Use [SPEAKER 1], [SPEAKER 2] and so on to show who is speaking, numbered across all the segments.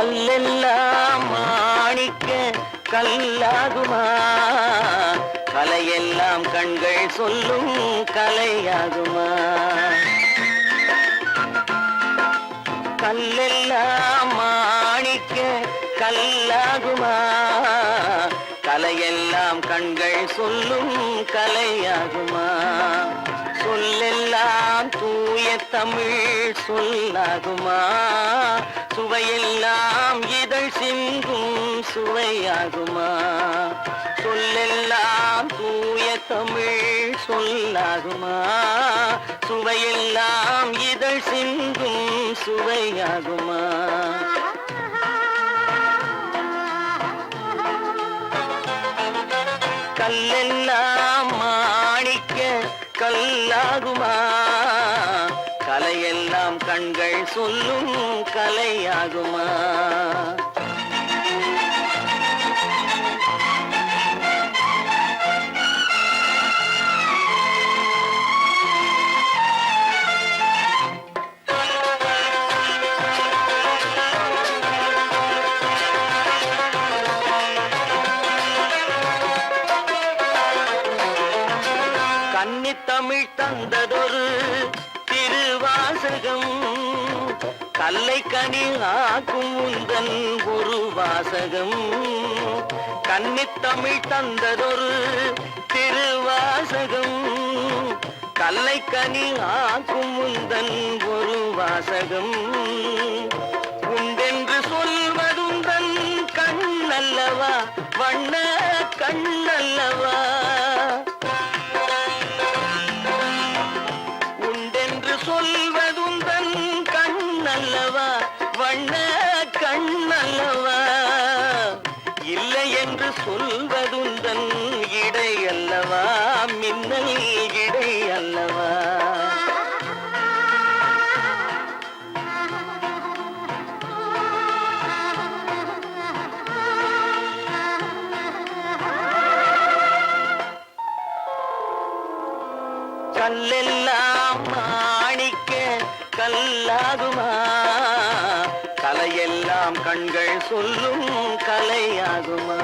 [SPEAKER 1] கல்லெல்லாம் மாணிக்க கல்லாகுமா? கலையெல்லாம் கண்கள் சொல்லும் கலையாகுமா? கல்லெல்லாம் மாணிக்க கல்லாகுமா? கலையெல்லாம் கண்கள் சொல்லும் கலையாகுமா? சொல்லெல்லாம் தூய தமிழ் சொல்லாகுமா? சுவையெல்லாம் இதழ் சிந்தும் சுவையாகுமா? சொல்லெல்லாம் தூய தமிழ் சொல்லாகுமா? சுவையெல்லாம் இதழ் சிந்தும் சுவையாகுமா? கல்லெல்லாம் மாணிக்க கல்லாகுமா? கலையெல்லாம் கண்கள் சொல்லும் கலையாகுமா? கன்னித்தமிழ் தந்ததொரு திருவாசகம், கல்லை கனி ஆக்கும் உந்தன் ஒரு வாசகம். கன்னித்தமிழ் தந்ததொரு திருவாசகம், கல்லை கனி ஆக்கும் உந்தன் ஒரு வாசகம். உண்டென்று சொல்வதுந்தன் கண்ணல்லவா, வண்ண கண்ணல்லவா? சொல்வதுந்தன் கண்ணல்லவா, வண்ண கண்ணல்லவா? இல்லை என்று சொல்வதுந்தன் இடை அல்லவா, மின்னல் இடை அல்லவா? கல்லெல்லாம் மாணிக்க கல்லாகுமா? கலையெல்லாம் கண்கள் சொல்லும் கலையாகுமா?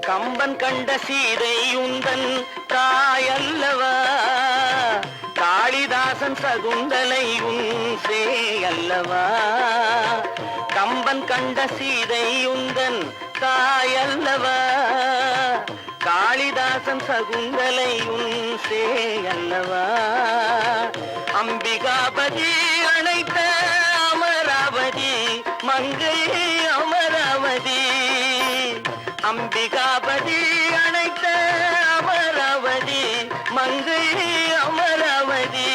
[SPEAKER 1] கம்பன் கண்ட சீதை உந்தன் தாயல்லவா? காளிதாசன் சகுந்தலை உன் சேயல்லவா? கம்பன் கண்ட சீதை உந்தன் தாயல்லவா? காளிதாசன் சகுந்தலை உன் சேயல்லவா? அம்பிகாபதி அணைத்த அமராவதி மங்கை அமராவதி. அம்பிகாபதி அணைத்த அமராவதி மங்கை அமராவதி.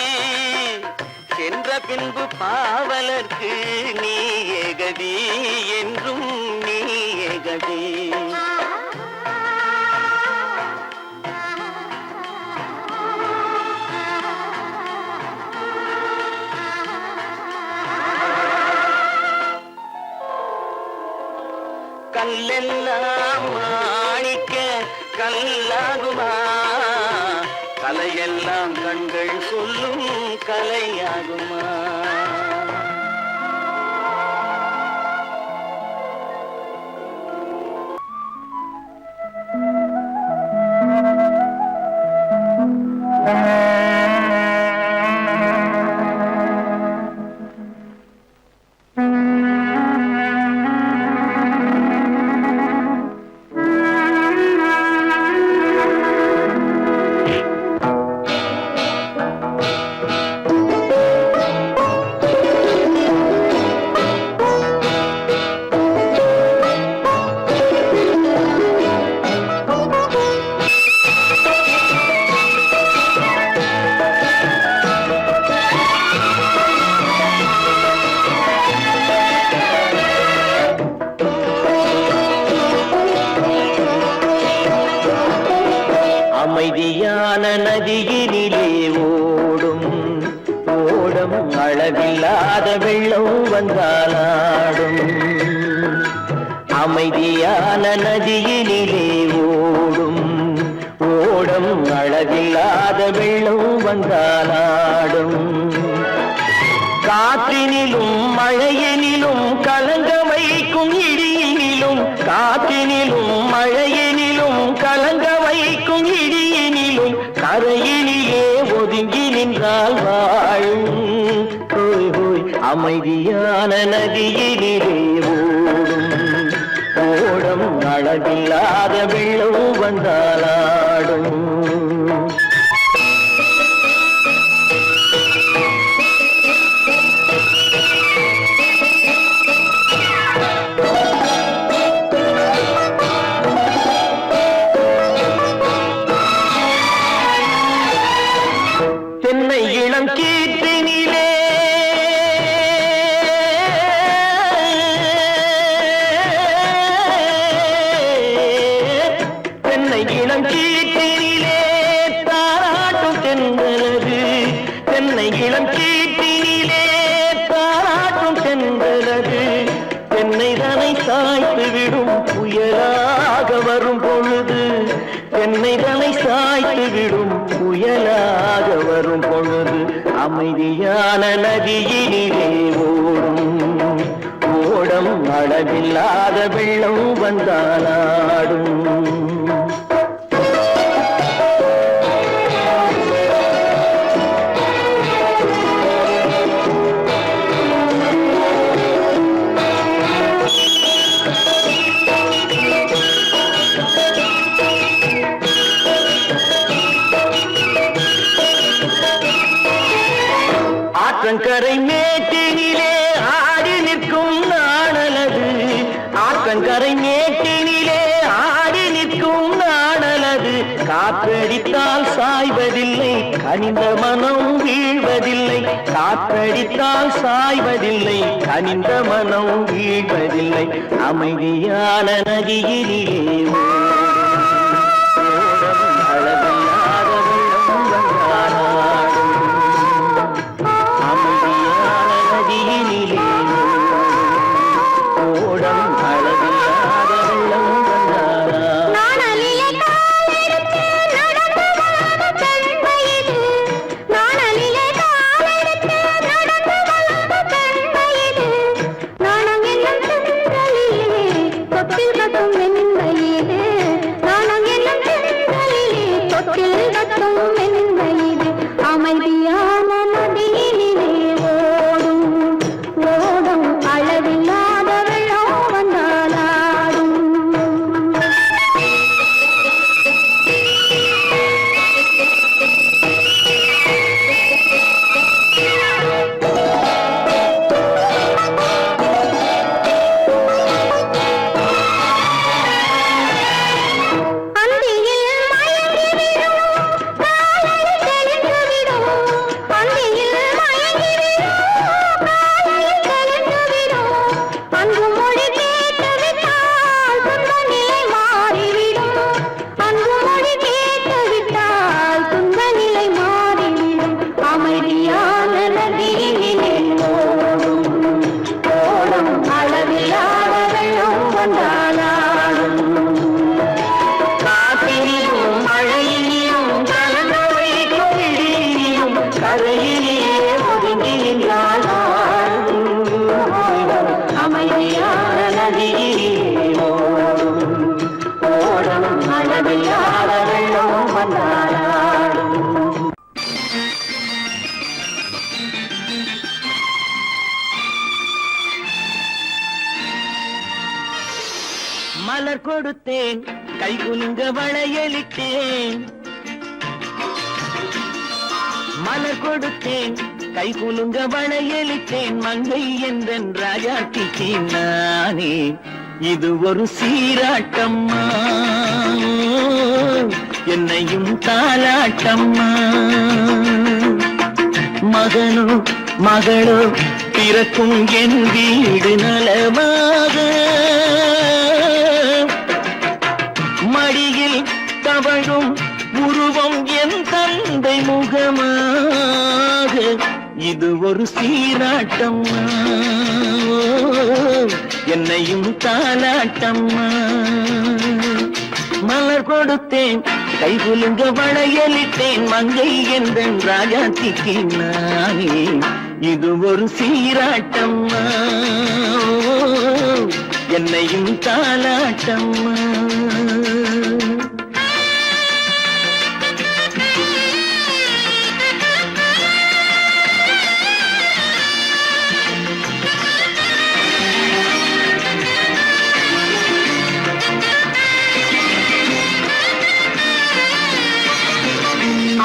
[SPEAKER 1] சென்ற பின்பு பாவலர்க்கு நீ ஏகதி, என்றும் நீ ஏகதி. கல்லெல்லாம் மாணிக்க கல்லாகுமா? கலையெல்லாம் கண்கள் சொல்லும் கலையாகுமா? வெள்ளம் வந்தாலாடும் அமைதியான நதியினிலே ஓடும் ஓடம் அளவில்லாத வெள்ளம் வந்தாலாடும் காற்றினிலும் மழையினிலும் கலங்க வைக்கும் இடியினிலும் காற்றினிலும் மழையினிலும் கலங்க வைக்கும் இடியினிலும் கரையினிலே ஒதுங்கி நின்றால் வாழும் ஹோய் ஹோய் அமைதியான நதியினிலே ஓடும் ஓடம் அளவில்லாத வெள்ளம் வந்தாலாடும் தென்னை இளம் கீற்றினிலே தென்னை இளம் கீற்றினிலே தாராட்டும் தென்றலது தென்னை இளம் கீற்றினிலே தாராட்டும் தென்றலது தென்னை தனை சாய்த்து விடும் புயலாக வரும் பொழுது தென்னை தனை சாய்த்து விடும் புயலாக வரும் பொழுது அமைதியான நதியினிலே ஓடும் ஓடம் அளவில்லாத வெள்ளம் வந்தாலாடும் ஆற்றங்கரை மேட்டினிலே ஆடி நிற்கும் நாணலது ஆற்றங்கரை மேட்டினிலே ஆடி நிற்கும் நாணலது காற்றடித்தால் சாய்வதில்லை கனிந்த மனம் வீழ்வதில்லை காற்றடித்தால் சாய்வதில்லை கனிந்த மனம் வீழ்வதில்லை அமைதியான நதியினிலே மலர் கொடுத்தேன் கைகுலுங்க வளையலிட்டேன் மலர் கொடுத்தேன் கைகுலுங்க வளையலிட்டேன் மங்கை என்றன் ராஜாத்திக்கு நானே இது ஒரு சீராட்டம்மா என்னையும் தாலாட்டம்மா மகனோ மகளோ பிறக்கும் என் வீடு நலமாக மடியில் தவழும் உருவம் என் தந்தை முகமாக இது ஒரு சீராட்டம்மா, என்னையும் தாலாட்டம்மா. மலர் கொடுத்தேன் கை குலுங்க வளையலிட்டேன் மங்கை எந்தன் ராஜாத்திக்கு நானே. இது ஒரு சீராட்டம்மா, என்னையும் தாலாட்டம்மா.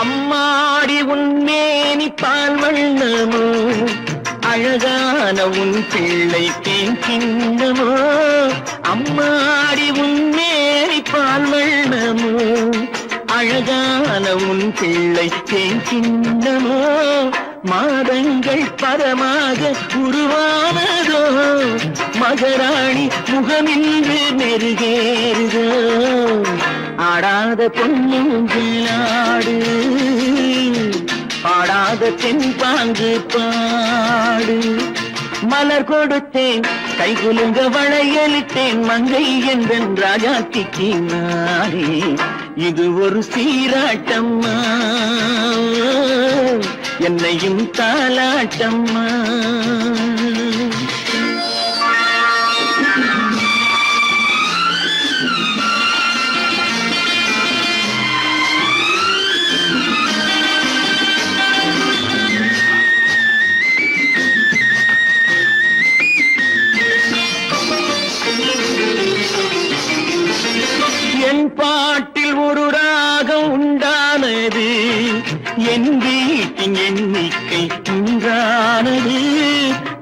[SPEAKER 1] அம்மாடி உன்மேனி பால் வண்ணமோ, அழகான உன் பிள்ளை தேன் கிண்ணமோ. அம்மாடி உன்மேனி பால் வண்ணமோ, அழகான உன் பிள்ளை தேன் கிண்ணமோ. மாதங்கள் பரமாக உருவானதோ, மகராணி முகமின்று மெருகேறுதோ. ஆடாத பொன்னுங்களாடு, பாடாத தென்பாங்கு பாடு. மலர் கொடுத்தேன் கை குலுங்க வளையலிட்டேன் மங்கை எந்தன் ராஜாத்திக்கு நானே. இது ஒரு சீராட்டம்மா, என்னையும் தாலாட்டம்மா. என் பாட்டில் ஒரு ராகம் உண்டானது, என் வீட்டின் எண்ணிக்கை உண்டானது.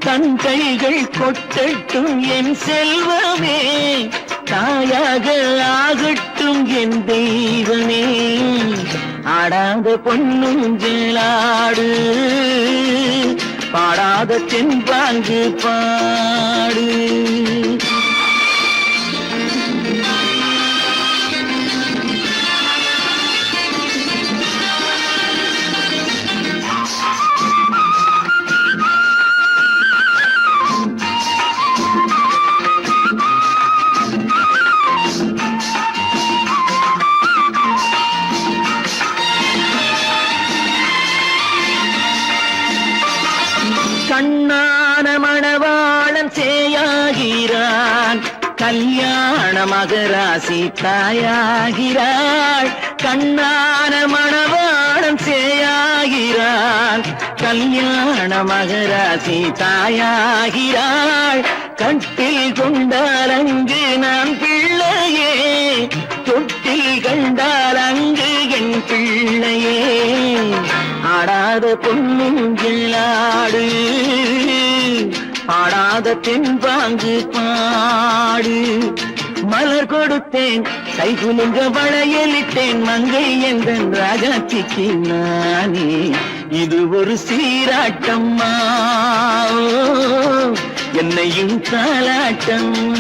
[SPEAKER 1] தன் கைகள் கொட்டட்டும் என் செல்வமே, தாயாக ஆகட்டும் என் தெய்வமே. ஆடாத பொன்னுஞ்சலாடு, பாடாத தென்பாங்கு பாடு. கண்ணான மணவாளன் சேயாகிறான், கல்யாண மகராசி தாயாகிறாள். கண்ணான மணவாளன் சேயாகிறான், கல்யாண மகராசி தாயாகிறாள். கட்டில் கொண்டால் அங்கு நான் பிள்ளையே, தொட்டில் கண்டால் அங்கு என் பிள்ளையே. ஆடாத பொன்னுங்களாடு, பாடாத தென்பாங்கு பாடு. மலர் கொடுத்தேன் கை குலுங்க வளையலிட்டேன் மங்கை எந்தன் ராஜாத்திக்கு நானே. இது ஒரு சீராட்டம்மா, என்னையும் தாலாட்டம்மா.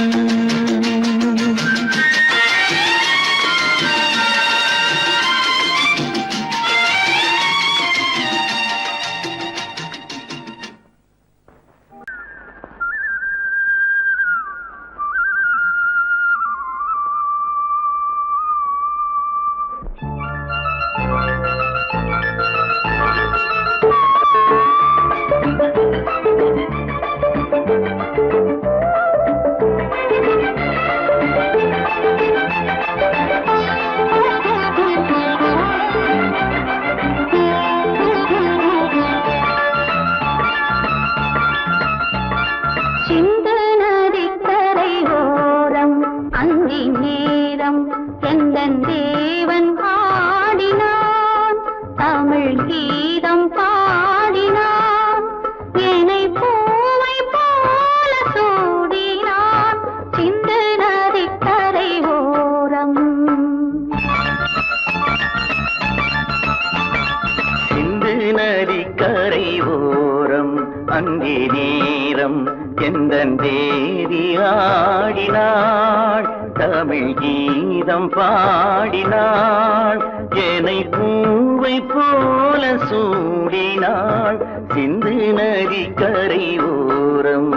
[SPEAKER 1] நதிக்கரை ஓரம் அங்கே நேரம் எந்தன் தேவி ஆடினாள், தமிழ் கீதம் பாடினாள். ஏனை பூவை போல சூடினாள் சிந்து நதி கரை ஓரம்.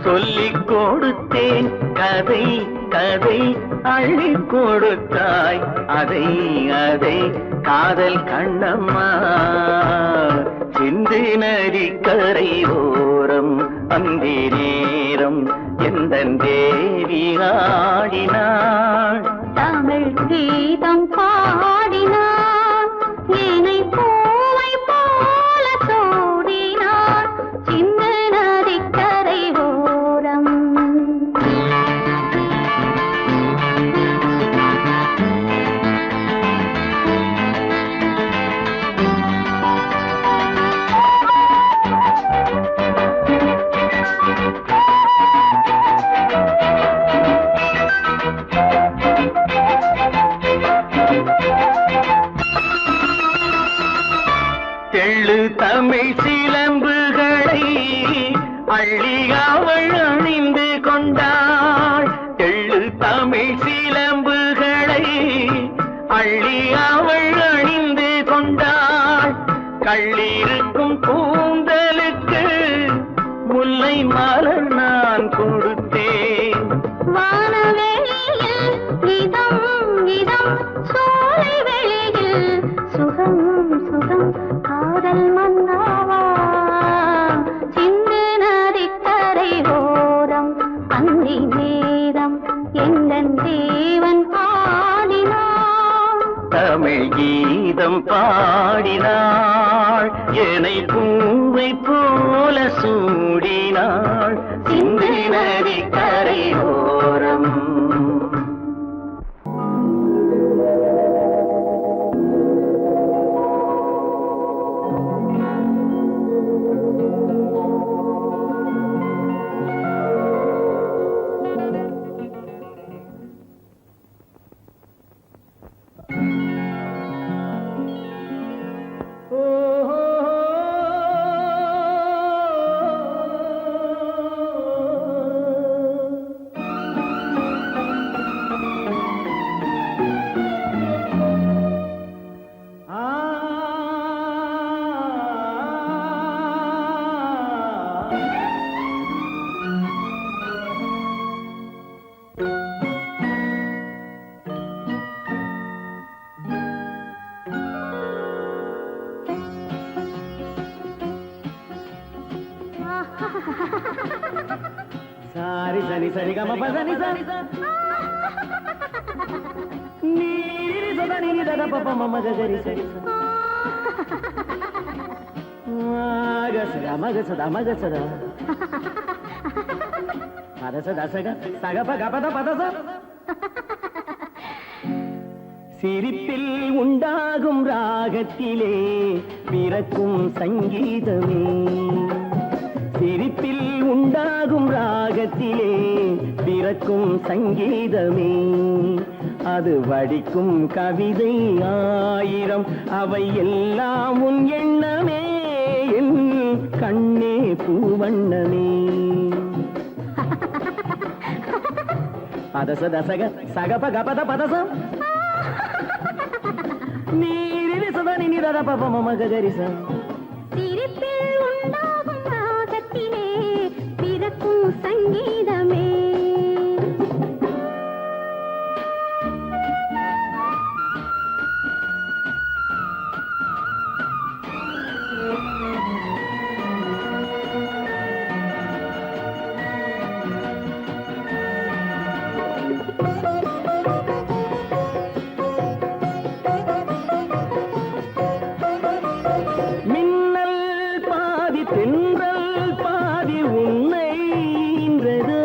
[SPEAKER 1] சொல்லிக் கொடுத்தேன் கதை கதை அள்ளிக் கொடுத்தாய் அதை அதை காதல் கண்ணம்மா. சிந்து நதி கரை ஓரம் அந்தி நேரம் எந்தன் தேவி ஆடினாள்
[SPEAKER 2] தமிழ் கீதம் பாடினாள் ஏனை பூவை போல சூடினாள் சிந்து நதி கரை ஓரம்.
[SPEAKER 1] தெள்ளு தமிழ் சிலம்புகளை அள்ளி அவள் அணிந்து கொண்டாள். தெள்ளு தமிழ் சிலம்புகளை அள்ளி அவள் அணிந்து கொண்டாள். கள்ளிருக்கும் கூந்தலுக்கு முல்லை மலர் நான் கொடுத்தேன்.
[SPEAKER 2] வானவெளியில் இதம் இதம் சோலை வெளியில் சுகம் சுகம் காதல் மன்னாவா சிந்து நதி கரை ஓரம் அந்தி நேரம் எந்தன் தேவன் ஆடினான்
[SPEAKER 1] தமிழ் கீதம் பாடினாள் ஏனை பூவை போல சூடினாள் சிந்து நதி கரை ஓரம். సారి సని సరి గమ పదని సని నీరి సదని ని దద పప మమ గరి సరి మగ సద పద సద సగ సగ పగ పద పద స. சிரிப்பில் உண்டாகும் ராகத்திலே பிறக்கும் சங்கீதமே. சிரிப்பில் உண்டாகும் ராகத்திலே பிறக்கும் சங்கீதமே. அது வடிக்கும் கவிதை ஆயிரம் அவை எல்லாம் உன் எண்ணமே என் கண்ணே பூவண்ணமே. பதச தசக சகப கபத பதசம் நீரில் சதனி நிதர பப மம கரிச.
[SPEAKER 2] சிரிப்பில் உண்டாகும் ராகத்திலே பிறக்கும் சங்கீதமே.
[SPEAKER 1] தென்றல் பாதி உன்னை ஈன்றதோ,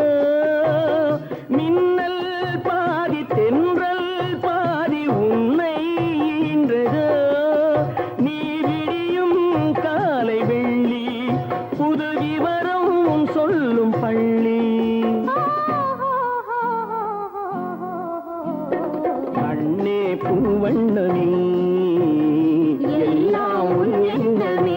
[SPEAKER 1] மின்னல் பாதி தென்றல் பாதி உன்னை ஈன்றதோ, நீ விடியும் காலை வெள்ளி புது விவரம் சொல்லும் பள்ளி. கண்ணே பூவண்ணமே எல்லாம் உன் எண்ணமே.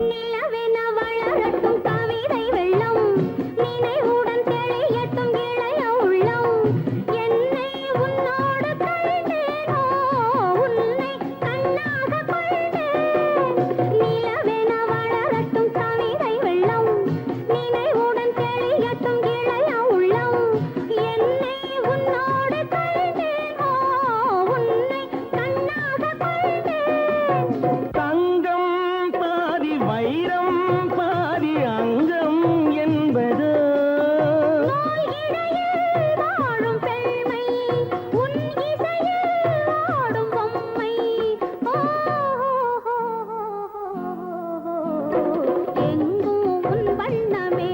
[SPEAKER 2] நிலவென வளரட்டும் கவிதை வெள்ளம், நினைவுடன் தெளியட்டும் இளைய உள்ளம். என்னை உன்னோடு கண்டேனோ, உன்னை கண்ணாக கொண்டேன். நிலவென வளரட்டும் கவிதை வெள்ளம், நினைவுடன் தெளியட்டும் இளைய உள்ளம். என்னை உன்னோடு கண்டேனோ, உன்னை கண்ணாக கொண்டேன்.
[SPEAKER 1] தங்கம் பாதி வைரம் பாதி அங்கம் என்பது
[SPEAKER 2] நோய் இடையில் வாழும் பெண்மை, உன் இசையில் ஆடும் பொம்மை. எங்கும் உன் வண்ணமே,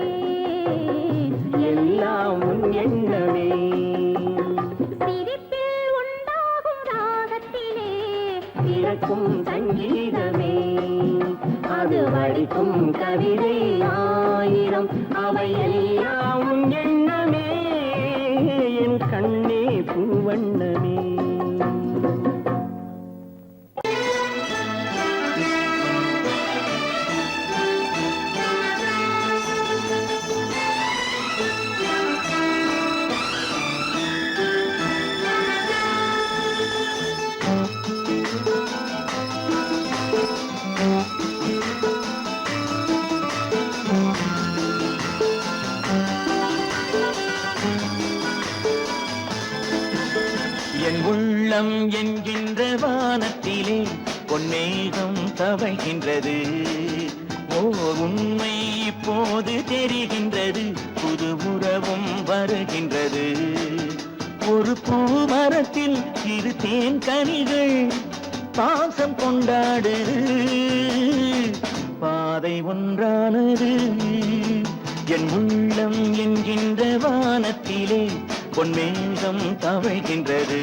[SPEAKER 1] எல்லாம் உன் எண்ணமே.
[SPEAKER 2] சிரிப்பில் உண்டாகும் ராகத்திலே
[SPEAKER 1] பிறக்கும் சங்கீதமே, அது வடிக்கும் கவிதை ஆயிரம், அவை எல்லாம் உன் எண்ணமே. என் கண்ணே பூவண்ணமே. என் உள்ளம் என்கின்ற வானத்திலே பொன்மேகம் தவழ்கின்றது. ஓர் உண்மை இப்போது தெரிகின்றது, புது உறவும் வருகின்றது. ஒரு பூமரத்தில் இரு தேன் கனிகள் பாசம் கொண்டாடு, பாதை ஒன்றானது. என் உள்ளம் என்கின்ற வானத்திலே பொன்மேகம் தவழ்கின்றது.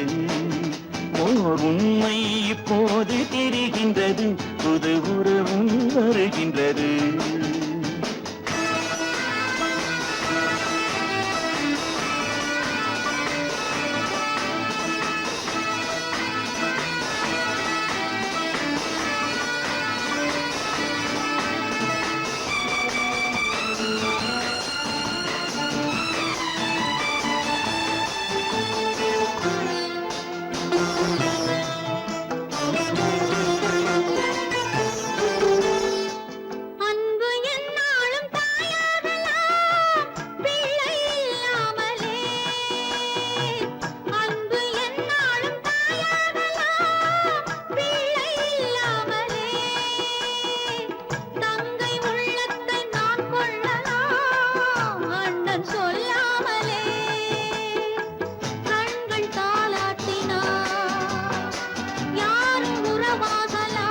[SPEAKER 1] ஓர் உண்மை இப்போது தெரிகின்றது, புது உறவும் வருகின்றது.
[SPEAKER 2] அன்பு என்னாலும் தாயாகலாம், பிள்ளை இல்லாமலே. அன்பு என்னாலும் தாயாகலாம், பிள்ளை இல்லாமலே. தங்கை உள்ளத்தை நான் கொள்ளலாம், அண்ணன் சொல்லாமலே. கண்கள் தாலாட்டினார், யாரும் உறவாகலாம்.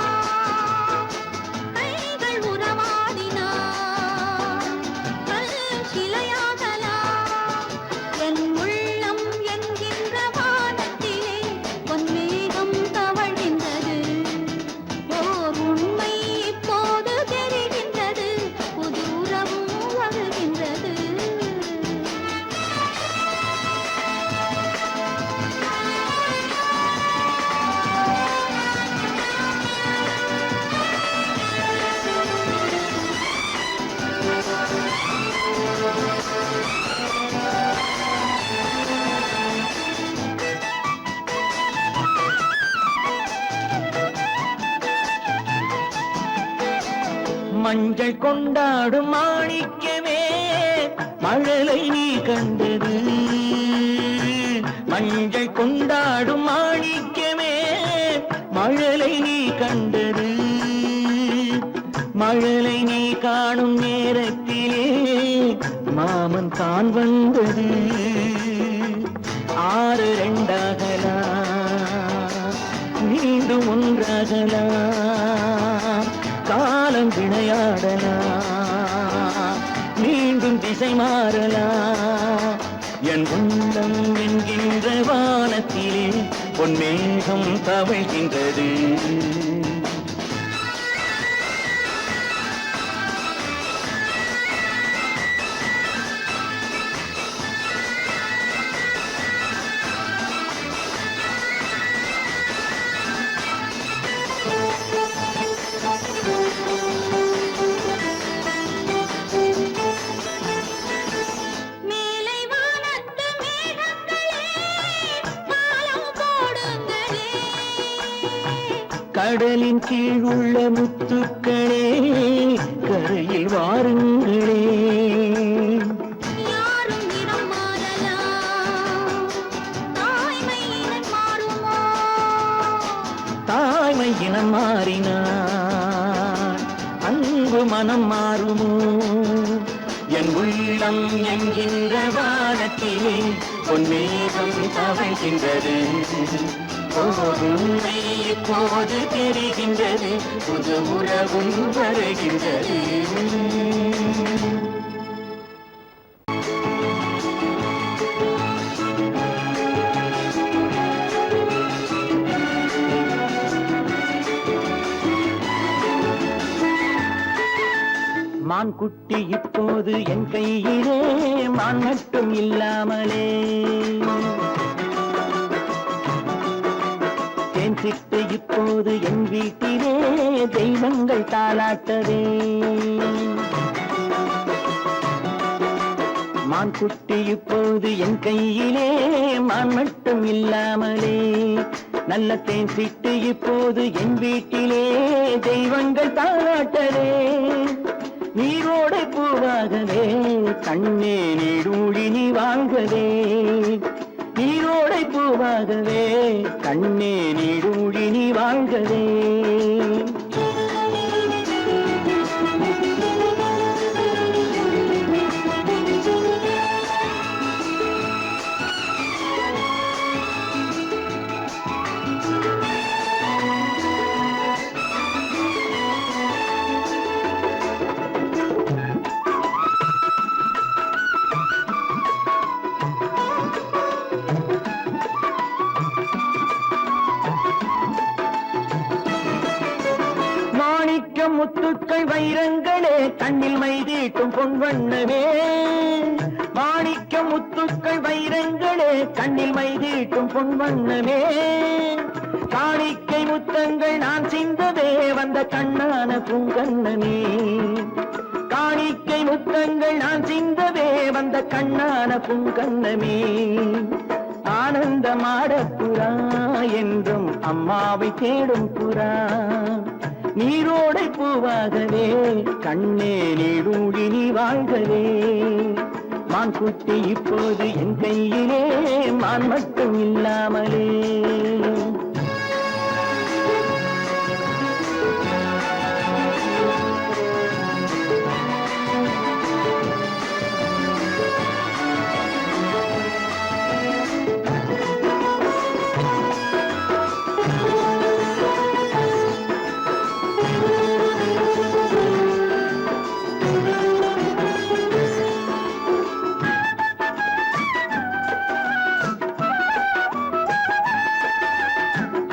[SPEAKER 2] கைகள் உறவாடினார், கல்லும் சிலையாகலாம். என் உள்ளம் என்கின்ற வானத்திலே பொன்மேகம் தவழ்கின்றது. ஓர் உண்மை இப்போது தெரிகின்றது, புது உறவும் வருகின்றது.
[SPEAKER 1] மஞ்சள் கொண்டாடும் மாணிக்கமே மழலை நீ கண்டது. மஞ்சள் கொண்டாடும் மாணி மழலை நீ கண்டது மழலை நீ காணும் நேரத்திலே மாமன் தான் வந்தது ஆறு ரெண்டாகலா மீண்டும் ஒன்றாகலா காலம் விளையாடலா மீண்டும் திசை மாறலா என் உள்ளம் என்கின்ற வானத்திலே பொன்மேகம் தவழ்கின்றது கடலின் கீழ் உள்ள முத்துக்களே கரையில் வாருங்களே
[SPEAKER 2] யாரும் இனம் மாறலாம் தாய்மை இனம் மாறுமோ
[SPEAKER 1] தாய்மை இனம் மாறினார் அன்பு மனம் மாறுமோ என் உள்ளம் என்கின்ற வானத்திலே பொன்மேகம் தவழ்கின்றது உண்மை இப்போது தெரிகின்றது புது உறவும் வருகின்றது மான் குட்டி இப்போது என் கையிலே மான் மட்டும் இல்லாமலே சிட்டு இப்போது என் வீட்டிலே தெய்வங்கள் தாளாட்டதே மான் குட்டி இப்போது என் கையிலே மான் மட்டும் இல்லாமலே நல்ல தேன் சிட்டு இப்போது என் வீட்டிலே தெய்வங்கள் தாளாட்டதே நீரோடை பூவாகவே கண்ணே நீடூழி நீ வாழ்கவே நீரோடை பூவாகவே கண்ணே நீடூழி நீ வாழ்கவே முத்துக்கள் வைரங்களே கண்ணில் மைதீட்டும் பொன்வண்ணமே மாணிக்க முத்துக்கள் வைரங்களே கண்ணில் மைதீட்டும் பொன்வண்ணமே காணிக்கை முத்தங்கள் நான் சிந்ததே வந்த கண்ணான பூங்கண்ணனே காணிக்கை முத்தங்கள் நான் சிந்ததே வந்த கண்ணான பூங்கண்ணமே ஆனந்தமாட புறா என்றும் அம்மாவை தேடும் புறா நீரோடை பூவாகவே கண்ணே நீடூழி நீ வாழ்கவே மான் குட்டி இப்போது என் கையிலே மான் மட்டும் இல்லாமலே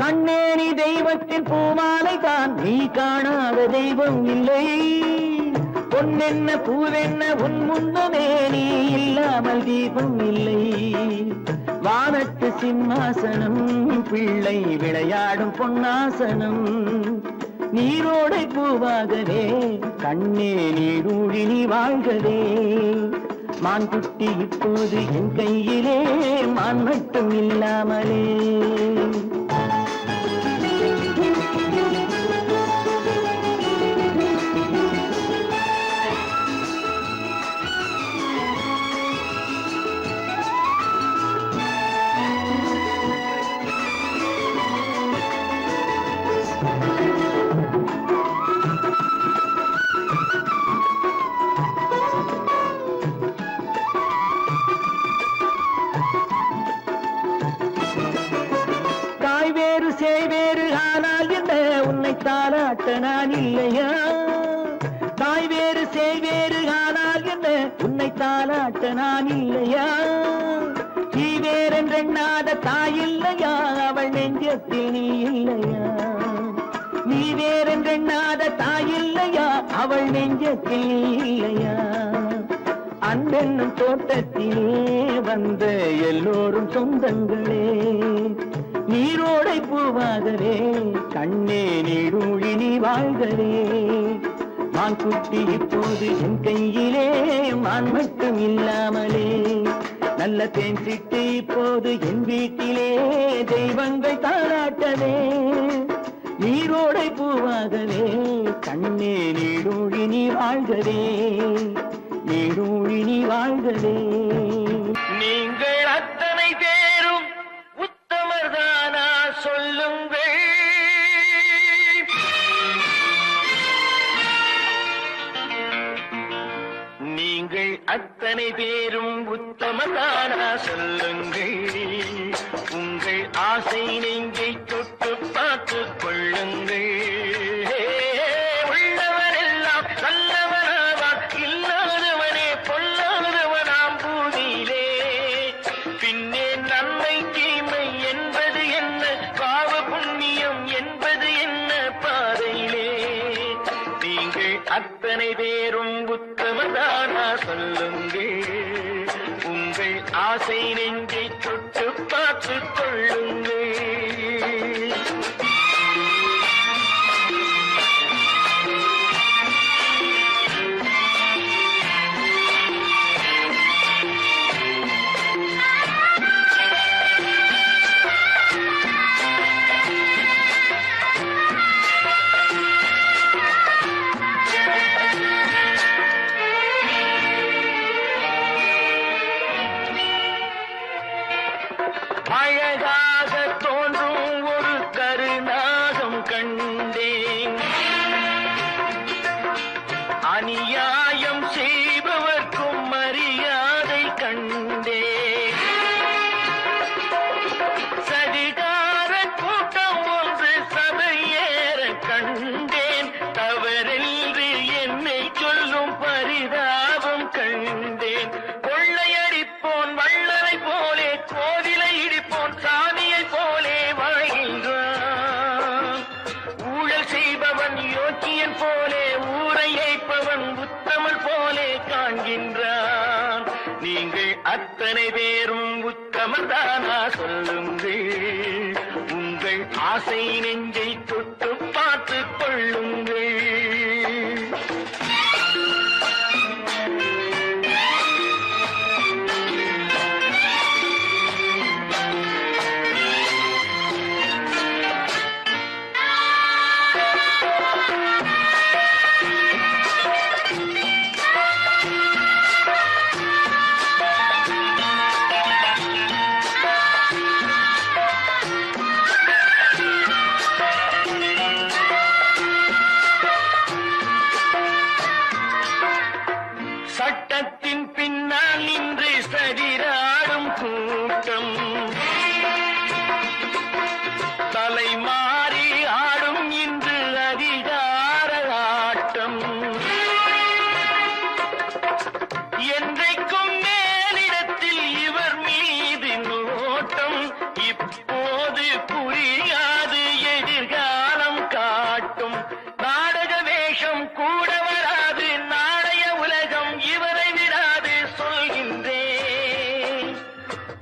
[SPEAKER 1] கண்ணேனி தெய்வத்தின் பூமாலை தான் நீ காணாத தெய்வம் இல்லை பொன்னென்ன பூவென்ன உன் முன்னமே நீ இல்லாமல் தீபம் இல்லை வானத்து சிம்மாசனம் பிள்ளை விளையாடும் பொன்னாசனம் நீரோடை பூவாகவே கண்ணே நீடூழி நீ வாழ்கவே மான் குட்டி இப்போது என் கையிலே மான் மட்டும் இல்லாமலே சேவேறு ஆனால் என்ன உன்னை தாளாட்ட நான் இல்லையா தாய் வேறு சேவேறு ஆனால் என்ன உன்னை தாளாட்ட நான் இல்லையா நீ வேறென்றெண்ணாத தாய் இல்லையா அவள் நெஞ்சத்தில் நீ இல்லையா நீ வேறென்றெண்ணாத தாய் இல்லையா அவள் நெஞ்சத்தில் நீ இல்லையா அன்பென்னும் தோட்டத்திலே வந்த எல்லோரும் சொந்தங்களே நீரோடை பூவாகவே கண்ணே நீடூழி நீ வாழ்கவே மான் குட்டி இப்போது என் கையிலே மான் மட்டும் இல்லாமலே நல்ல தேன் சிட்டு இப்போது என் வீட்டிலே தெய்வங்கள் தாளாட்டவே நீரோடை பூவாகவே கண்ணே நீடூழி நீ வாழ்கவே நீடூழி நீ வாழ்கவே நீங்கள் அத்தனை பேரும் உத்தமர்தானா சொல்லுங்கள் நீங்கள் அத்தனை பேரும் உத்தமதானா சொல்லுங்கள் உங்கள் ஆசை நெஞ்சை தொட்டு பார்த்து கொள்ளுங்கள் உள்ளவரெல்லாம் நல்லவனாவான் இல்லாதவனே பொல்லாதவனாம் பூமியிலே பின்னே நன்மை தீமை என்பது என்ன பாவ புண்ணியம் என்பது என்ன பாதையிலே நீங்கள் அத்தனை பேரும் உத்தமதானா சொல்லுங்கள் உங்கள் ஆசை நெஞ்சை தொட்டு பார்த்து கொள்ளுங்கள் அழகாக தோன்றும் ஒரு கருநாகம் கண்டேன் அநியாயம் செய்பவர்க்கும் மரியாதை கண்டேன் சதிகார கூட்டம் ஒன்று சபையேற கண்டேன் தவறென்று என்னை சொல்லும் பரிதாபம் கண்டேன் கொள்ளையடிப்போன் வள்ளலை போலே கோவிலை இடிப்போன் சாமியை போலே வாழ்கின்றான் ஊழல் செய்பவன் யோக்கியன் போலே ஊரை ஏய்ப்பவன் உத்தமல் போலே காண்கின்றான் நீங்கள் அத்தனை பேரும் உத்தமர்தானா சொல்லுங்கள் உங்கள் ஆசை நெஞ்சை தொட்டு பார்த்து கொள்ளுங்கள் சட்டத்தின் பின்னால் நின்று சதிராடும் கூட்டம் தலைமாறி ஆடும் இன்று அதிகார ஆட்டம் என்றைக்கும் மேலிடத்தில் இவர் மீது நோட்டம் இப்போது புரியாது எதிர்காலம் காட்டும் நாடக வேஷம் கூட வராது நாளைய உலகம் இவரை விடாது சொல்கின்றேன்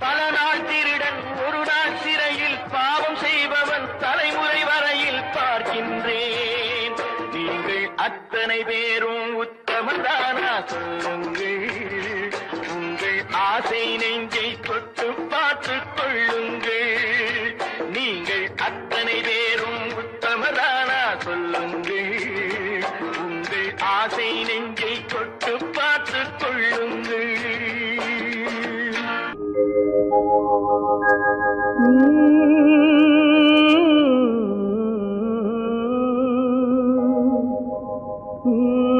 [SPEAKER 1] பல நாள் திருடன் ஒரு நாள் சிறையில் பாவம் செய்பவன் தலைமுறை வரையில் பார்க்கின்றேன் நீங்கள் அத்தனை பேரும் உத்தமதானா சொல்லுங்கள் உங்கள் ஆசை நெஞ்சை தொட்டு பார்த்து கொள்ளுங்கள் நீங்கள் அத்தனை பேரும் உத்தமதானா சொல்லுங்கள் உங்கள் ஆசை நெஞ்சை தொட்டு பார்த்து கொள்ளுங்கள் Mm-hmm.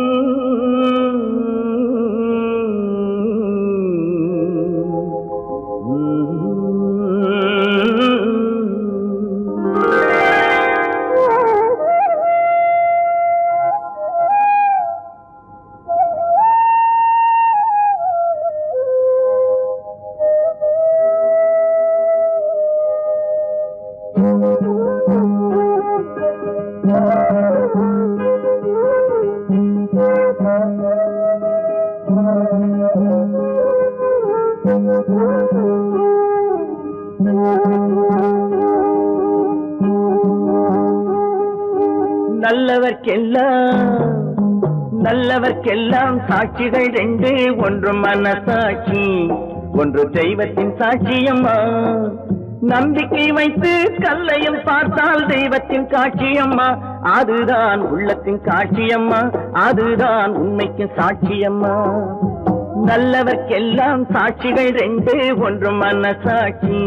[SPEAKER 1] நல்லவர்க்கெல்லாம் சாட்சிகள் ரெண்டு, ஒன்று மனசாட்சி, ஒன்று தெய்வத்தின் சாட்சியம்மா. நம்பிக்கை வைத்து கல்லையும் பார்த்தால் தெய்வத்தின் காட்சியம்மா. அதுதான் உள்ளத்தின் காட்சியம்மா, அதுதான் உண்மைக்கு சாட்சியம்மா. நல்லவர்க்கெல்லாம் சாட்சிகள் ரெண்டு, ஒன்று மனசாட்சி,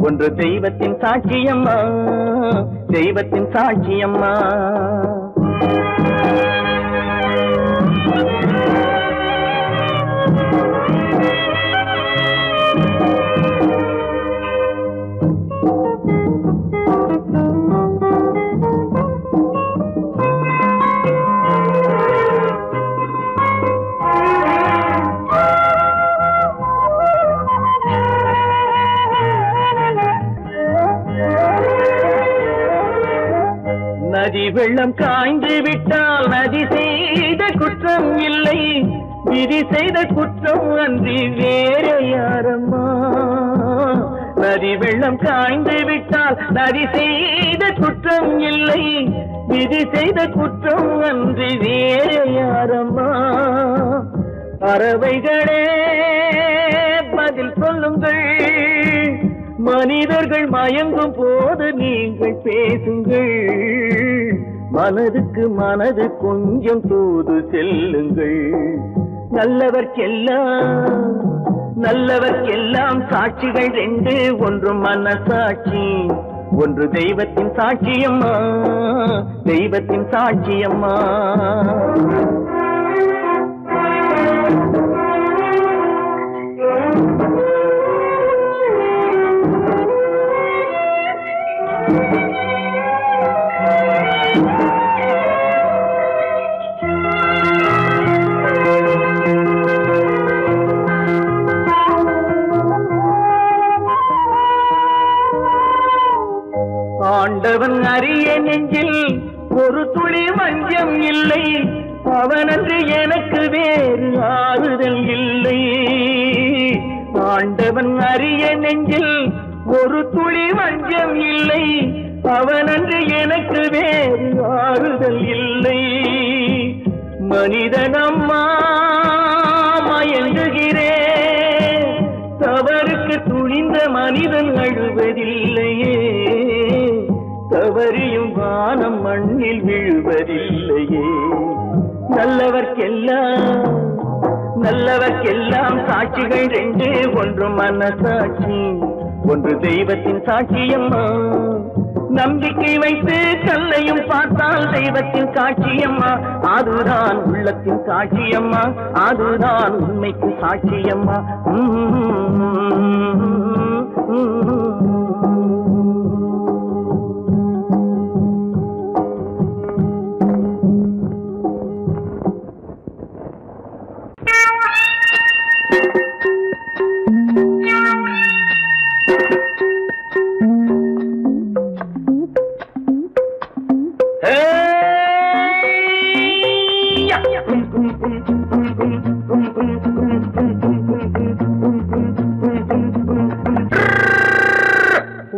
[SPEAKER 1] ஒன்று தெய்வத்தின் சாட்சியம்மா, தெய்வத்தின் சாட்சியம்மா. நதி வெள்ளம் காய்ந்து விட்டால் நதி செய்த குற்றம் இல்லை, விதி செய்த குற்றம் அன்றி வேற யாரம்மா. நதி வெள்ளம் காய்ந்து விட்டால் நதி செய்த குற்றம் இல்லை, விதி செய்த குற்றம் அன்றி வேற யாரம்மா. பறவைகளே பதில் சொல்லுங்கள், மனிதர்கள் மயங்கும் போது நீங்கள் பேசுங்கள். மனதுக்கு மனது கொஞ்சம் தூது செல்லுங்கள். நல்லவர்க்கெல்லாம் சாட்சிகள் ரெண்டு, ஒன்று மனசாட்சி, ஒன்று தெய்வத்தின் சாட்சியம்மா, தெய்வத்தின் சாட்சியம்மா. ஆண்டவன் அறிய நெஞ்சில் ஒரு துளி வஞ்சம் இல்லை, அவனன்று எனக்கு வேறு ஆறுதல் இல்லை. ஆண்டவன் அறிய நெஞ்சில் ஒரு துளி வஞ்சம் இல்லை, அவனன்று எனக்கு வேறு ஆறுதல் இல்லை. மனிதனம்மா மயங்குகிறே, தவறுக்கு துணிந்த மனிதன் அழுவதில்லையே, தவறியும் வானம் மண்ணில் விழுவதில்லையே. நல்லவர்க்கெல்லாம் சாட்சிகள் ரெண்டு, ஒன்று மனசாட்சி, ஒன்று தெய்வத்தின் சாட்சியம்மா. நம்பிக்கை வைத்து கல்லையும் பார்த்தால் தெய்வத்தின் காட்சியம்மா. அதுதான் உள்ளத்தின் காட்சியம்மா, அதுதான் உண்மைக்கு சாட்சியம்மா.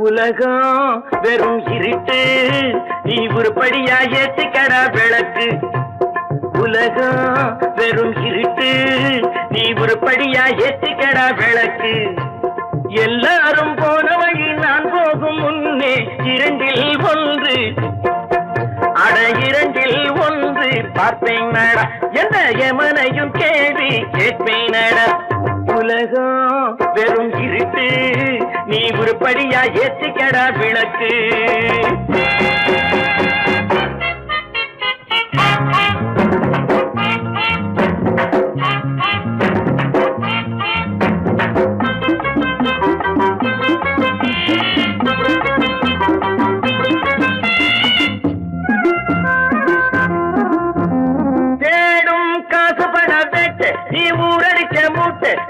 [SPEAKER 1] உலகம் வெறும் இருட்டு, நீ உருப்படியா ஏத்திக்கடா விளக்கு. உலகம் வெறும் இருட்டு, நீ உருப்படியா ஏத்திக்கடா விளக்கு. எல்லாரும் போன வழி நான் போகும் முன்னே இரண்டில் ஒன்று, அட இரண்டில் ஒன்று பார்ப்பேன் நடா, எந்த எமனையும் கேள்வி கேட்பேன் நடா. உலகம் வெறும் இருட்டு, நீ உருப்படியா ஏத்திக்கடா விளக்கு.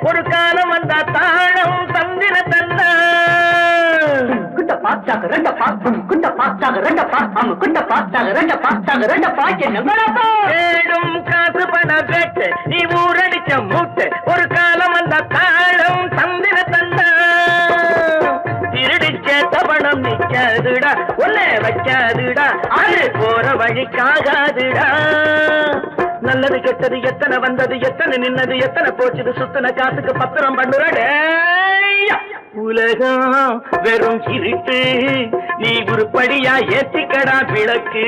[SPEAKER 1] ஒரு காலம் வந்தா தாழம் தந்திர தந்தா பாச்சாக ரெண்டப்பா குண்ட பாச்சாக ரெண்டப்பா குண்ட பாச்சாக ரெண்டப்பா என்னப்பா ஏடும் காசு பண பேட்டு நீ ஊரடிச்ச மூட்டு ஒரு காலம் அந்த காலம் தந்திர தந்தா திருடிச்ச தவணம் நிக்காதுடா ஒன்னே வைக்காதுடா அது போற வழிக்காகாதுடா நல்லது கெட்டது எத்தனை வந்தது எத்தனை நின்னது எத்தனை போச்சுது சுத்தன காசுக்கு பத்திரம் பண்ணுறடே உலகம் வெறும் இருட்டு நீ உருப்படியா ஏத்திக்கடா விளக்கு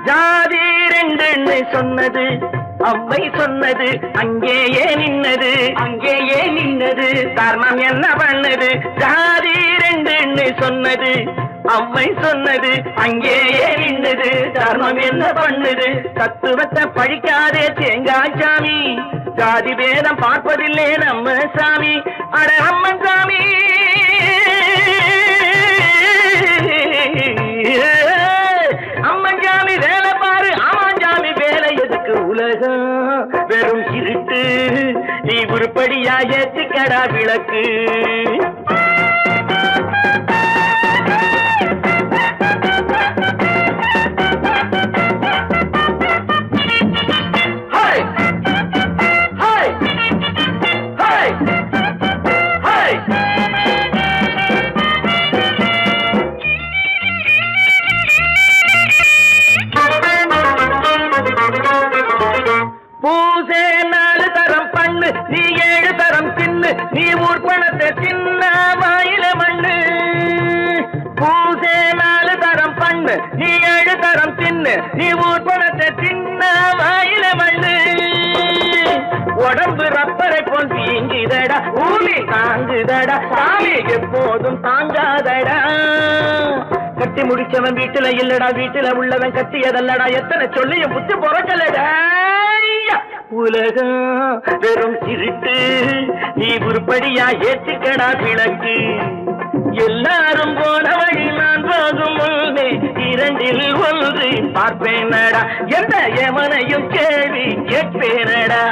[SPEAKER 1] ஜாதி ரெண்டு சொன்னது அவ்வை சொன்னது அங்கேயே நின்னது தர்மம் என்ன பண்ணது ஜாதி ரெண்டு சொன்னது அவ்வை சொன்னது அங்கேயே நின்னது தர்மம் என்ன பண்ணுது தத்துவத்தை பழிக்காதே தேங்காய் சாமி ஜாதி வேதம் பார்ப்பதில்லை நம்ம சாமி அட அம்மன் சாமி அம்மஞ்சாமி வேலை பாரு ஆமாஞ்சாமி வேலை எதுக்கு உலகம் வெறும் இருட்டு நீ உருப்படியா ஏத்திக்கடா விளக்கு பூசே 4 தரம் பண்ணு நீ 7 தரம் தின்னு நீ ஊர் பணத்தை தின்ன வாயில மண்ணு பூசே 4 தரம் பண்ணு நீ 7 தரம் தின்னு நீ ஊர் பணத்தை தின்ன வாயில மண்ணு உடம்பு ரப்பரை போல் வீங்குதடா பூமி தாங்குதடா சாமி எப்போதும் தாங்காதடா கட்டி முடிச்சவன் வீட்டுல இல்லடா வீட்டுல உள்ளவன் கட்டியதல்லடா எத்தனை சொல்லியும் புத்து பொறக்கலடா உலகம் வெறும் இருட்டு நீ உருப்படியா ஏத்திக்கடா விளக்கு எல்லாரும் போன வழி நான் போகும் முன்னே 2 ஒன்று பார்ப்பேனடா எந்த எவனையும் கேள்வி கேட்பேனடா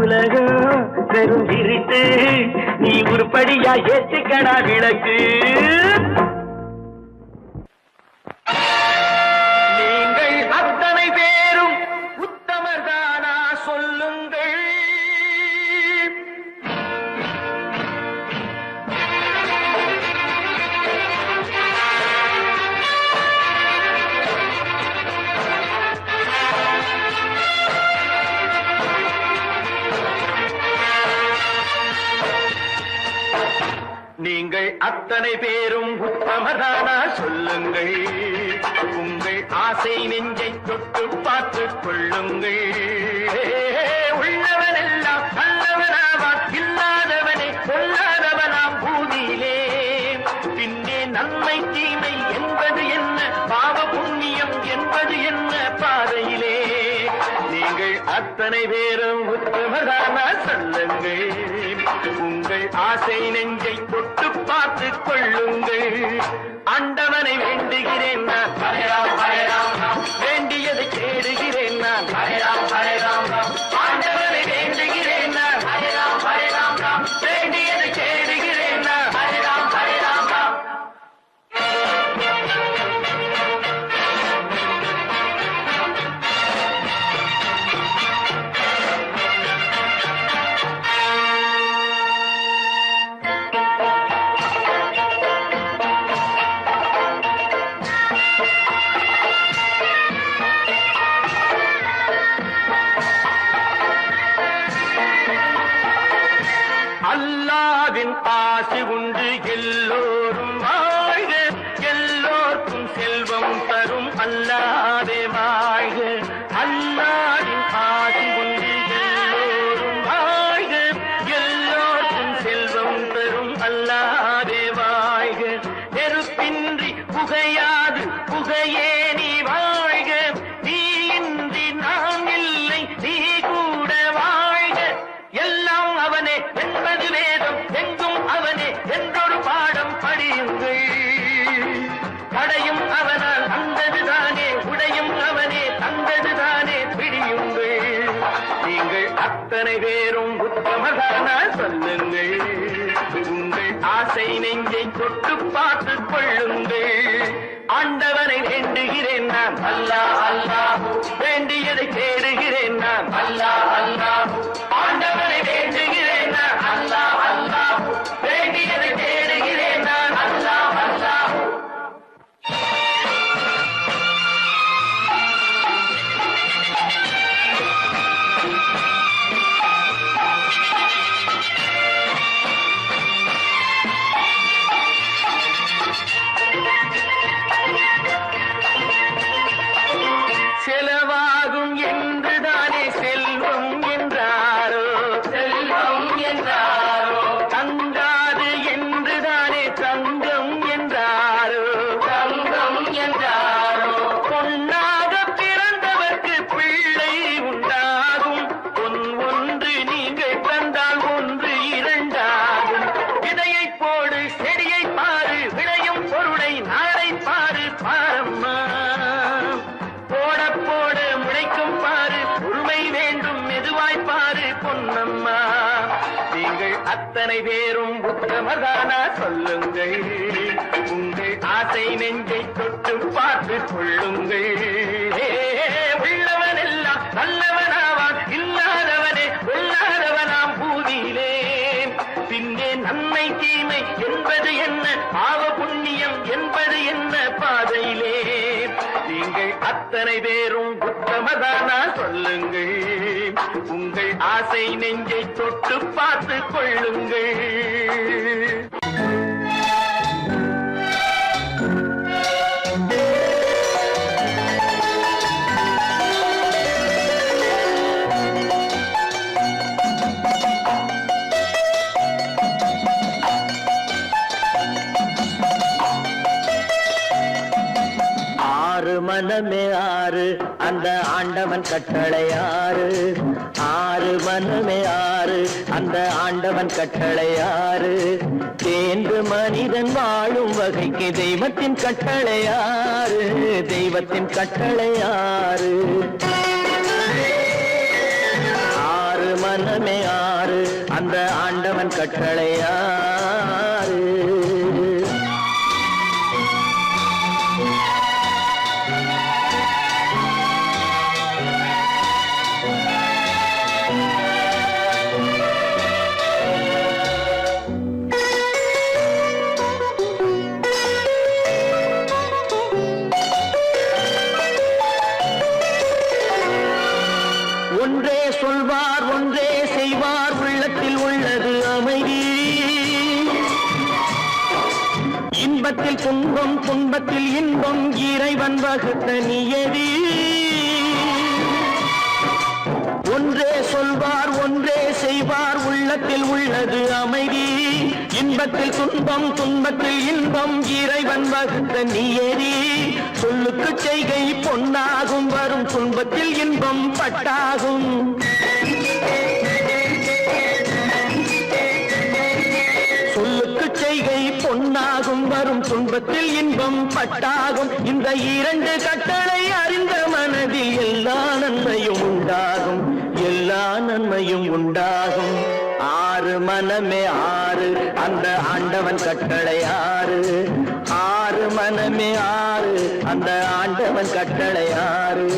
[SPEAKER 1] உலகம் வெறும் இருட்டு நீ உருப்படியா ஏத்திக்கடா விளக்கு நீங்கள் அத்தனை பேரும் உத்தமர்தானா சொல்லுங்கள் நீங்கள் அத்தனை பேரும் உத்தமதானா சொல்லுங்கள் உங்கள் ஆசை நெஞ்சை தொட்டு பார்த்துக் கொள்ளுங்கள் உள்ளவனெல்லாம் நல்லவனாவான் இல்லாதவனே கொல்லாதவனாம் பூமியிலே பின்னே நன்மை தீமை என்பது என்ன பாவ புண்ணியம் என்பது என்ன பாதையிலே நீங்கள் அத்தனை பேரும் உத்தமதானா சொல்லுங்கள் உங்கள் ஆசை நெஞ்சை தொட்டு பார்த்துக் கொள்ளுங்கள் ஆண்டவனை வேண்டுகிறேன் நான் வேண்டியதை தேடுகிறேன் நான் ஆண்டவனை வேண்டுகிறேன் நான் வேண்டியதை தேடுகிறேன் நான் அல்லாவின் ஆசி உண்டு எல்லோரும் வாழ்க எல்லோருக்கும் செல்வம் தரும் அல்லாவே வாழ்க அல்லாவின் ஆசி உண்டு எல்லோரும் வாழ்க எல்லோருக்கும் செல்வம் தரும் அல்லாவே வாழ்க நெருப்பின்றி புகையாது புகையே நீ வாழ்க நீ இன்றி நான் இல்லை நீ கூட வாழ்க எல்லாம் அவனே என்பது ஆசை நெஞ்சை தொட்டு பார்த்து கொள்ளுங்கள். ஆண்டவனை வேண்டுகிறேன் நான், அல்லாஹ் அல்லாஹ். வேண்டியதை தேடுகிறேன் நான், அல்லாஹ் அல்லாஹ். ஆண்டவனை வேண்டுகிறேன் நான், அல்லாஹ் அல்லாஹ். வேண்டியதை தேடுகிறேன் நான், அல்லாஹ் அல்லாஹ். செலவாகும் என்றுதானே செல்வம் என்றாரோ, செல்வம் என்றாரோ. தங்காது என்றுதானே தங்கம் என்றாரோ, தங்கம் என்றாரோ. பொன்னாக பிறந்தவர்க்கு பிள்ளை உண்டாகும். பொன் ஒன்று நீங்கள் தந்தால் ஒன்று இரண்டாகும். விதையை போடு செடியை பாரு, விளையும் பொருளை நாளை பாரு பாரம்மா. போட போட முளைக்கும் பாரு, பொறுமை வேண்டும் மெதுவாய் பாரு பொன்னம்மா. நீங்கள் அத்தனை பேரும் உத்தமதானா சொல்லுங்கள். உங்கள் ஆசை நெஞ்சை தொட்டு பார்த்து கொள்ளுங்கள். உள்ளவன் எல்லாம் நல்லவனாவான், இல்லாதவனே கொல்லாதவனாம் பூதியிலே. பின்னே நன்மை தீமை என்பது என்ன, பாவ புண்ணியம் என்பது என்ன பாதையிலே. நீங்கள் அத்தனை பேரும் உத்தமதானா சொல்லுங்கள். உங்கள் ஆசை நெஞ்சை தொட்டு பார்த்து கொள்ளுங்கள்.
[SPEAKER 3] ஆறு மனமே ஆறு, அந்த ஆண்டவன் கட்டளை ஆறு. ஆறு மனமே ஆறு, அந்த ஆண்டவன் கட்டளை ஆறு. தேர்ந்து மனிதன் வாழும் வகைக்கு தெய்வத்தின் கட்டளை ஆறு, தெய்வத்தின் கட்டளை ஆறு. ஆறு மனமே ஆறு, அந்த ஆண்டவன் கட்டளை ஆறு. ஒன்றே சொல்வார் ஒன்றே செய்வார், உள்ளத்தில் உள்ளது அமைதி. இன்பத்தில் துன்பம் துன்பத்தில் இன்பம், இறைவன் வகுத்த நியதி. ஒன்றே சொல்வார் ஒன்றே செய்வார், உள்ளத்தில் உள்ளது அமைதி. இன்பத்தில் துன்பம் துன்பத்தில் இன்பம், இறைவன் வகுத்த நியதி. சொல்லுக்கு செய்கை பொன்னாகும், வரும் துன்பத்தில் இன்பம் பட்டாகும். சொல்லுக்கு செய்கை பொன்னாகும், வரும் துன்பத்தில் இன்பம் பட்டாகும். இந்த இரண்டு கட்டளை அறிந்த மனதில் எல்லா நன்மையும் உண்டாகும், எல்லா நன்மையும் உண்டாகும். ஆறு மனமே ஆறு, அந்த ஆண்டவன் கட்டளை ஆறு. ஆறு மனமே ஆறு, அந்த ஆண்டவன் கட்டளை ஆறு.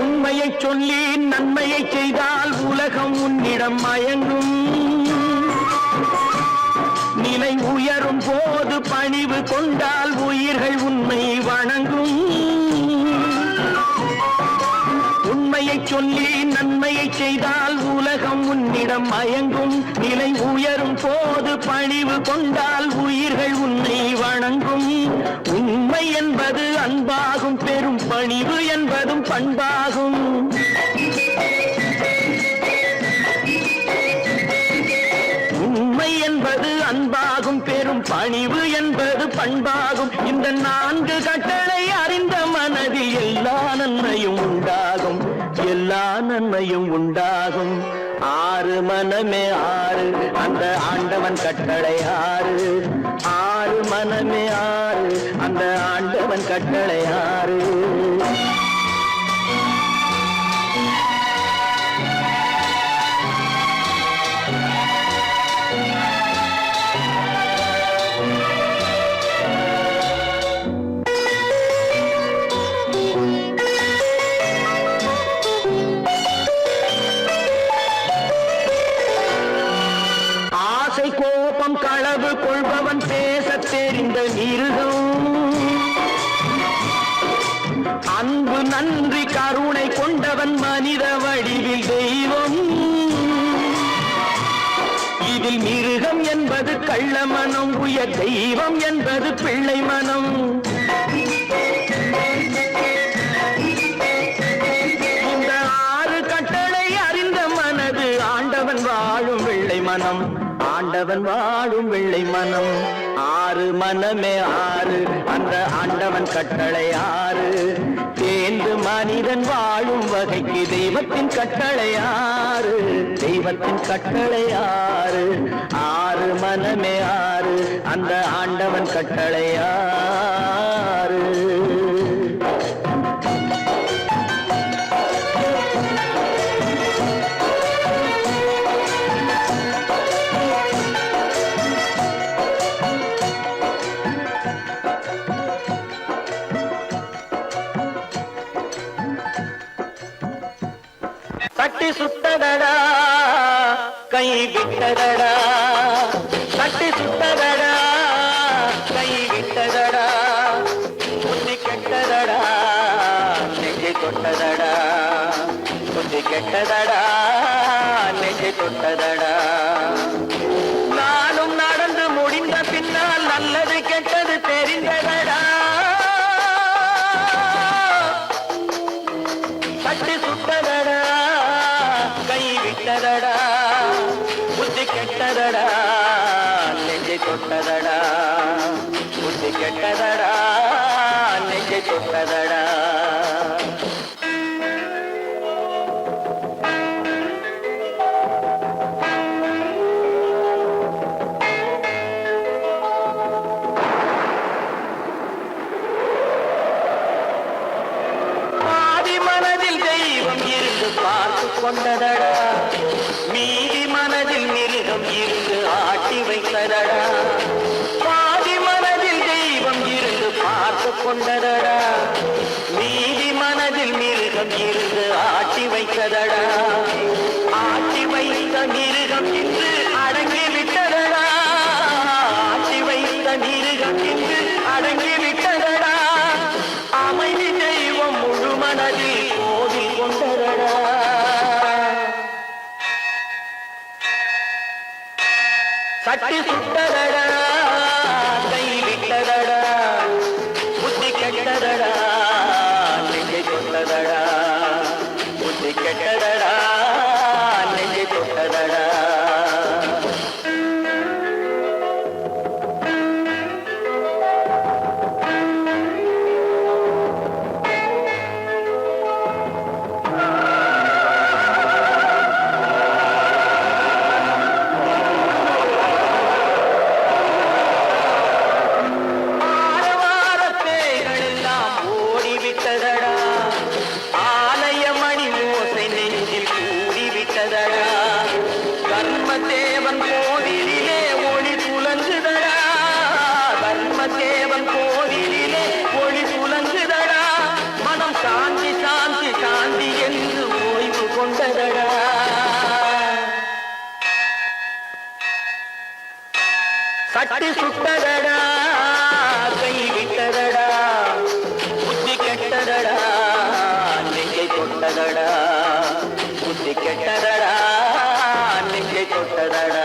[SPEAKER 3] உண்மையை சொல்லி நன்மையை செய்தால் உலகம் உன்னிடம் மயங்கும். நிலை உயரும் போது பணிவு கொண்டால் உயிர்கள் உன்னை வணங்கும். உண்மையை சொல்லி நன்மையை செய்தால் உலகம் உன்னிடம் மயங்கும். நிலை உயரும் போது பணிவு கொண்டால் உயிர்கள் உன்னை வணங்கும். உண்மை என்பது அன்பாகும், பெரும் பணிவு என்பதும் பண்பாகும். உண்மை என்பது அன்பாகும், பெரும் பணிவு என்பது பண்பாகும். இந்த நான்கு கட்டளை அறிந்த மனதில் எல்லா நன்மையும் உண்டாகும், எல்லா நன்மையும் உண்டாகும். ஆறு மனமே ஆறு, அந்த ஆண்டவன் கட்டளை ஆறு. ஆறு மனமே ஆறு, அந்த ஆண்டவன் கட்டளை ஆறு. கோபம் களவு கொள்பவன் பேச தெரிந்த மிருகம். அன்பு நன்றி கருணை கொண்டவன் மனித வடிவில் தெய்வம். இதில் மிருகம் என்பது கள்ள மனம், உயர் தெய்வம் என்பது பிள்ளை மனம். இந்த ஆறு கட்டளை அறிந்த மனது ஆண்டவன் வாழும் வெள்ளை மனம். ஆண்டவன் வாழும் வெள்ளை மனம். ஆறு மனமே ஆறு, அந்த ஆண்டவன் கட்டளை ஆறு. தேர்ந்து மனிதன் வாழும் வகைக்கு தெய்வத்தின் கட்டளை ஆறு. தெய்வத்தின் கட்டளை ஆறு. ஆறு மனமே ஆறு, அந்த ஆண்டவன் கட்டளை ஆறு. தட்டி சுட்டதடா கை விட்டதடா, தட்டி சுட்டதடா கை விட்டதடா. புத்தி கெட்டதடா நெஞ்சை தொட்டதடா, புத்தி கெட்டதடா நெஞ்சை தொட்டதடா. நானும் நடந்து முடிந்த பின்னால் நல்லது கெட்டது தெரிந்ததடா. தட்டி சுட்டதடா கை விட்டதடா, புத்தி கெட்டதடா நெஞ்சை தொட்டதடா, புத்தி கெட்டதடா நெஞ்சை தொட்டதடா. பார்த்து கொண்டதடா, மீதி மனதில் மிருகம் இருந்து ஆட்டி வைத்ததடா. பாதி மனதில் தெய்வம் இருந்து பார்த்து கொண்டதடா, மீதி மனதில் மிருகம் இருந்து ஆட்டி வைத்ததடா. ஆட்டி வைத்த மிருகம் இன்று அடங்கி விட்டதடா, ஆட்டி வைத்த மிருகம் இன்று அடங்கி விட்டதடா. அமைதி தெய்வம் முழு மனதில் கோவில் கொண்டதடா. தட்டி சுட்டதடா கை விட்டதடா, புத்தி கெட்டதடா நெஞ்சை தொட்டதடா, புத்தி கெட்டதடா நெஞ்சை தொட்டதடா. தர்மதேவன் கோவிலிலே ஒளி துலங்குதடா, தர்மதேவன் கோவிலிலே ஒளி துலங்குதடா. மனம் சாந்தி சாந்தி சாந்தி என்று ஓய்வு கொண்டதடா. சட்டி சுட்டதடா கை விட்டதடா, புத்தி கெட்டதடா நெஞ்சை தொட்டதடா, புத்தி கெட்டதடா நெஞ்சை தொட்டதடா.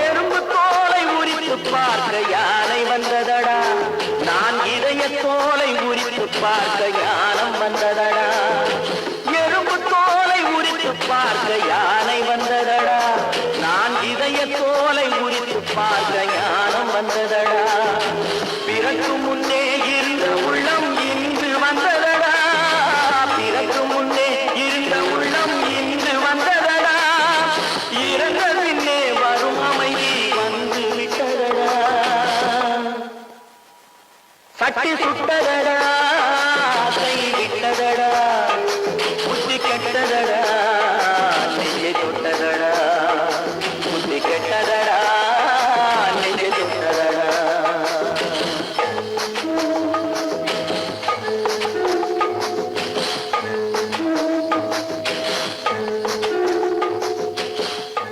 [SPEAKER 3] எறும்பு தோலை உரித்து பார்க்க யானை வந்ததடா, நான் இதய தோலை உரித்து பார்க்க